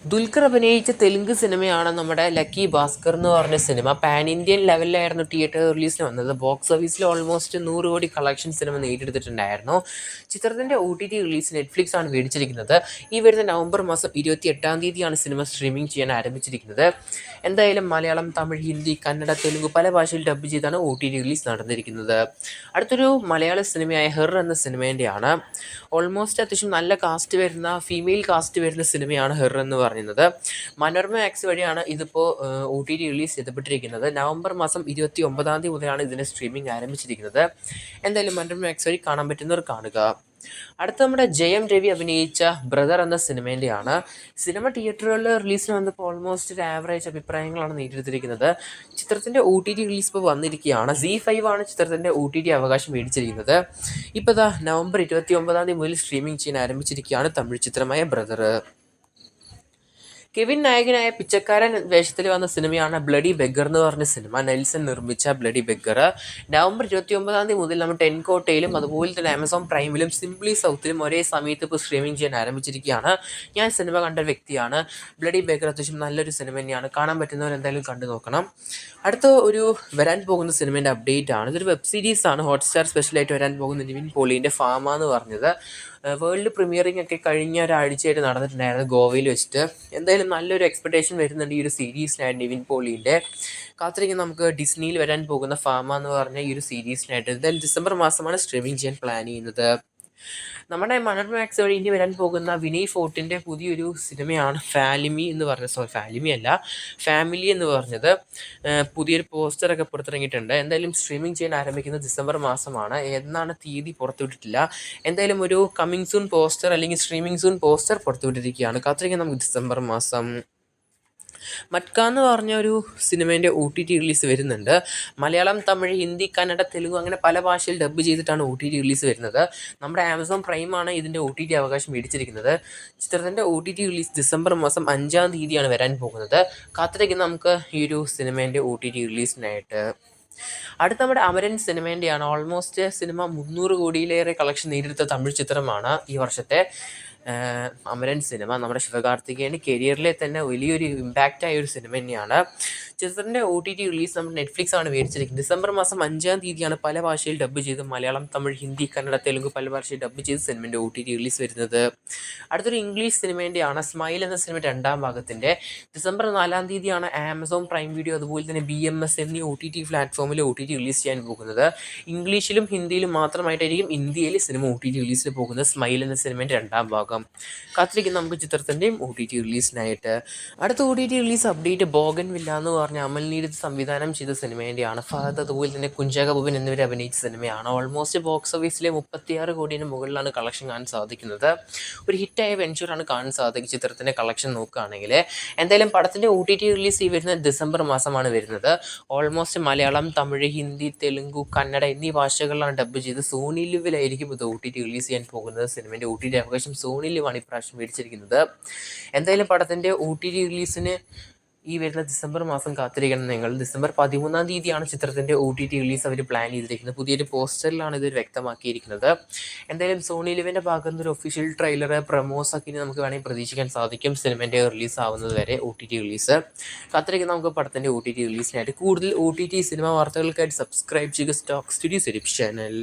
ദുൽഖർ അഭിനയിച്ച തെലുങ്ക് സിനിമയാണ് നമ്മുടെ ലക്കി ഭാസ്കർ എന്ന് പറഞ്ഞ സിനിമ. പാൻ ഇന്ത്യൻ ലെവലിലായിരുന്നു തിയേറ്റർ റിലീസിന് വന്നത്. ബോക്സ് ഓഫീസിൽ ഓൾമോസ്റ്റ് 100 കോടി കളക്ഷൻ സിനിമ നേടിയെടുത്തിട്ടുണ്ടായിരുന്നു. ചിത്രത്തിൻ്റെ OTT റിലീസ് നെറ്റ്ഫ്ലിക്സ് ആണ് മേടിച്ചിരിക്കുന്നത്. ഈ വരുന്ന നവംബർ മാസം 28-ാം തീയതിയാണ് സിനിമ സ്ട്രീമിംഗ് ചെയ്യാൻ ആരംഭിച്ചിരിക്കുന്നത്. എന്തായാലും മലയാളം, തമിഴ്, ഹിന്ദി, കന്നഡ, തെലുങ്ക് പല ഭാഷയിൽ ഡബ് ചെയ്താണ് OTT റിലീസ് നടന്നിരിക്കുന്നത്. അടുത്തൊരു മലയാള സിനിമയായ ഹെർ എന്ന സിനിമേൻ്റെയാണ്. ഓൾമോസ്റ്റ് അത്യാവശ്യം നല്ല കാസ്റ്റ് വരുന്ന, ഫീമെയിൽ കാസ്റ്റ് വരുന്ന സിനിമയാണ് ഹെർ എന്ന് പറയുന്നത്. മനോരമ മാക്സ് വഴിയാണ് ഇതിപ്പോൾ OTT റിലീസ് ചെയ്യപ്പെട്ടിരിക്കുന്നത്. നവംബർ മാസം 29-ാം തീയതി മുതലാണ് ഇതിൻ്റെ സ്ട്രീമിംഗ് ആരംഭിച്ചിരിക്കുന്നത്. എന്തായാലും മനോരമ മാക്സ് വഴി കാണാൻ പറ്റുന്നവർ കാണുക. അടുത്ത നമ്മുടെ ജയം രവി അഭിനയിച്ച ബ്രദർ എന്ന സിനിമേൻ്റെയാണ്. സിനിമ തിയേറ്ററുകളിൽ റിലീസിന് വന്നപ്പോൾ ഓൾമോസ്റ്റ് ഒരു ആവറേജ് അഭിപ്രായങ്ങളാണ് നേടിയെടുത്തിരിക്കുന്നത്. ചിത്രത്തിൻ്റെ OTT റിലീസ് ഇപ്പോൾ വന്നിരിക്കുകയാണ്. ZEE5 ആണ് ചിത്രത്തിൻ്റെ OTT അവകാശം മേടിച്ചിരിക്കുന്നത്. ഇപ്പോൾ നവംബർ 29-ാം തീയതി മുതൽ സ്ട്രീമിംഗ് ചെയ്യാൻ ആരംഭിച്ചിരിക്കുകയാണ് തമിഴ് ചിത്രമായ ബ്രദർ. കെവിൻ നായകനായ പിച്ചക്കാരൻ വേഷത്തിൽ വന്ന സിനിമയാണ് ബ്ലഡി ബെഗർ എന്ന് പറഞ്ഞ സിനിമ. നെൽസൺ നിർമ്മിച്ച ബ്ലഡി ബെഗർ നവംബർ 29-ാം തീയതി മുതൽ നമ്മൾ ടെൻകോട്ടയിലും അതുപോലെ തന്നെ ആമസോൺ പ്രൈമിലും സിംപ്ലി സൗത്തിലും ഒരേ സമയത്ത് ഇപ്പോൾ സ്ട്രീമിംഗ് ചെയ്യാൻ ആരംഭിച്ചിരിക്കുകയാണ്. ഞാൻ സിനിമ കണ്ട വ്യക്തിയാണ്. ബ്ലഡി ബെഗർ അത്യാവശ്യം നല്ലൊരു സിനിമ തന്നെയാണ്. കാണാൻ പറ്റുന്നവർ എന്തായാലും കണ്ടു നോക്കണം. അടുത്ത ഒരു വരാൻ പോകുന്ന സിനിമേൻ്റെ അപ്ഡേറ്റ് ആണ്. ഇതൊരു വെബ് സീരീസ് ആണ്. ഹോട്ട്സ്റ്റാർ സ്പെഷ്യലായിട്ട് വരാൻ പോകുന്ന നിവിൻ പോളിൻ്റെ ഫാമ എന്ന് പറഞ്ഞത്. വേൾഡ് പ്രീമിയറിംഗ് ഒക്കെ കഴിഞ്ഞ ഒരാഴ്ചയായിട്ട് നടന്നിട്ടുണ്ടായിരുന്നു ഗോവയിൽ വെച്ചിട്ട്. എന്തായാലും നല്ലൊരു എക്സ്പെക്ടേഷൻ വരുന്നുണ്ട് ഈ ഒരു സീരീസിനായിട്ട് നിവിൻ പോളിൻ്റെ. കാത്തിരിക്കും നമുക്ക് ഡിസ്നിയിൽ വരാൻ പോകുന്ന ഫാമ എന്ന് പറഞ്ഞ ഈ ഒരു സീരീസിനായിട്ട്. എന്തായാലും ഡിസംബർ മാസമാണ് സ്ട്രീമിംഗ് ചെയ്യാൻ പ്ലാൻ ചെയ്യുന്നത്. നമ്മുടെ മനോരമ മാക്സ് വഴി ഇനി വരാൻ പോകുന്ന വിനയ് ഫോർട്ടിൻ്റെ പുതിയൊരു സിനിമയാണ് ഫാലിമി എന്ന് പറഞ്ഞത്. ഫാലിമി അല്ല, ഫാമിലി എന്ന് പറഞ്ഞത്. പുതിയൊരു പോസ്റ്ററൊക്കെ പുറത്തിറങ്ങിയിട്ടുണ്ട്. എന്തായാലും സ്ട്രീമിംഗ് ചെയ്യാൻ ആരംഭിക്കുന്നത് ഡിസംബർ മാസമാണ്. എന്നാണ് തീയതി പുറത്തുവിട്ടിട്ടില്ല. എന്തായാലും ഒരു കമ്മിങ് സൂൺ പോസ്റ്റർ അല്ലെങ്കിൽ സ്ട്രീമിംഗ് സൂൺ പോസ്റ്റർ പുറത്തുവിട്ടിരിക്കുകയാണ്. കാത്തിരിക്കാൻ നമുക്ക് ഡിസംബർ മാസം. മറ്റ്ക എന്ന് പറഞ്ഞ ഒരു സിനിമേൻ്റെ OTT റിലീസ് വരുന്നുണ്ട്. മലയാളം, തമിഴ്, ഹിന്ദി, കന്നഡ, തെലുങ്ക് അങ്ങനെ പല ഭാഷയിൽ ഡബ് ചെയ്തിട്ടാണ് OTT റിലീസ് വരുന്നത്. നമ്മുടെ ആമസോൺ പ്രൈമാണ് ഇതിൻ്റെ OTT അവകാശം മേടിച്ചിരിക്കുന്നത്. ചിത്രത്തിൻ്റെ OTT റിലീസ് ഡിസംബർ മാസം 5-ാം തീയതിയാണ് വരാൻ പോകുന്നത്. കാത്തിരിക്കും നമുക്ക് ഈ ഒരു സിനിമേൻ്റെ OTT റിലീസിനായിട്ട്. അടുത്ത നമ്മുടെ അമരൻ സിനിമേൻ്റെയാണ്. ഓൾമോസ്റ്റ് സിനിമ 300 കോടിയിലേറെ കളക്ഷൻ നേടിയെടുത്ത തമിഴ് ചിത്രമാണ് ഈ വർഷത്തെ അമരൻ സിനിമ. നമ്മുടെ ശിവകാർത്തികേയൻ്റെ കരിയറിലെ തന്നെ വലിയൊരു ഇമ്പാക്റ്റായ ഒരു സിനിമ തന്നെയാണ്. ചിത്രത്തിൻ്റെ OTT റിലീസ് നമ്മുടെ നെറ്റ്ഫ്ലിക്സ് ആണ് മേടിച്ചിരിക്കുന്നത്. ഡിസംബർ മാസം 5-ാം തീയതിയാണ് പല ഭാഷയിൽ ഡബ് ചെയ്ത് മലയാളം, തമിഴ്, ഹിന്ദി, കന്നഡ, തെലുങ്ക് പല ഭാഷയിൽ ഡബ് ചെയ്ത് സിനിമേൻ്റെ OTT റിലീസ് വരുന്നത്. അടുത്തൊരു ഇംഗ്ലീഷ് സിനിമേൻ്റെയാണ്. സ്മൈൽ എന്ന സിനിമ 2-ാം ഭാഗത്തിൻ്റെ. ഡിസംബർ 4-ാം തീയതിയാണ് ആമസോൺ പ്രൈം വീഡിയോ അതുപോലെ തന്നെ BMS എന്നീ OTT പ്ലാറ്റ്ഫോമിൽ OTT റിലീസ് ചെയ്യാൻ പോകുന്നത്. ഇംഗ്ലീഷിലും ഹിന്ദിയിലും മാത്രമായിട്ടായിരിക്കും ഇന്ത്യയിൽ സിനിമ OTT റിലീസിൽ പോകുന്നത്. സ്മൈൽ എന്ന സിനിമേൻ്റെ 2-ാം ഭാഗം. കാത്തിരിക്കും നമുക്ക് ചിത്രത്തിൻ്റെയും OTT റിലീസിനായിട്ട്. അടുത്ത OTT റിലീസ് അപ്ഡേറ്റ് ബോഗൻവില്ല എന്ന് പറഞ്ഞ അമൽ നീരദ് സംവിധാനം ചെയ്ത സിനിമേൻ്റെയാണ്. ഫഹദ് അതുപോലെ തന്നെ കുഞ്ചാക്ക ബോബൻ എന്നിവർ അഭിനയിച്ച സിനിമയാണ്. ഓൾമോസ്റ്റ് ബോക്സ് ഓഫീസിലെ 36 കോടിന് മുകളിലാണ് കളക്ഷൻ കാണാൻ സാധിക്കുന്നത്. ഒരു ഹിറ്റായ വെഞ്ചറാണ് കാണാൻ സാധിക്കും ചിത്രത്തിൻ്റെ കളക്ഷൻ നോക്കുകയാണെങ്കിൽ. എന്തായാലും പടത്തിൻ്റെ OTT റിലീസ് ഈ വരുന്ന ഡിസംബർ മാസമാണ് വരുന്നത്. ഓൾമോസ്റ്റ് മലയാളം, തമിഴ്, ഹിന്ദി, തെലുങ്ക്, കന്നഡ എന്നീ ഭാഷകളിലാണ് ഡബ് ചെയ്ത് സോണി ലിവിലായിരിക്കും ഇത് OTT റിലീസ് ചെയ്യാൻ പോകുന്നത്. സിനിമേൻ്റെ OTT അവകാശം സോണി ലിവാണ് ഇപ്രാവശ്യം മേടിച്ചിരിക്കുന്നത്. എന്തായാലും പടത്തിൻ്റെ OTT റിലീസിന് ഈ വരുന്ന ഡിസംബർ മാസം കാത്തിരിക്കണം നിങ്ങൾ. ഡിസംബർ 13-ാം തീയതിയാണ് ചിത്രത്തിൻ്റെ OTT റിലീസ് അവർ പ്ലാൻ ചെയ്തിരിക്കുന്നത്. പുതിയൊരു പോസ്റ്ററിലാണ് ഇത് വ്യക്തമാക്കിയിരിക്കുന്നത്. എന്തായാലും സോണി ലിവിൻ്റെ ഭാഗത്ത് നിന്ന് ഒരു ഒഫീഷ്യൽ ട്രെയിലർ, പ്രമോസ് ഒക്കെ ഇനി നമുക്ക് വേണമെങ്കിൽ പ്രതീക്ഷിക്കാൻ സാധിക്കും സിനിമേൻ്റെ റിലീസ് ആവുന്നത് വരെ. OTT റിലീസ് കാത്തിരിക്കുന്ന നമുക്ക് പടത്തിൻ്റെ OTT റിലീസിനായിട്ട്. കൂടുതൽ OTT സിനിമ വാർത്തകൾക്കായിട്ട് സബ്സ്ക്രൈബ് ചെയ്യുക സ്റ്റോക്ക് സ്റ്റുഡിയോസ് യൂട്യൂബ് ചാനൽ.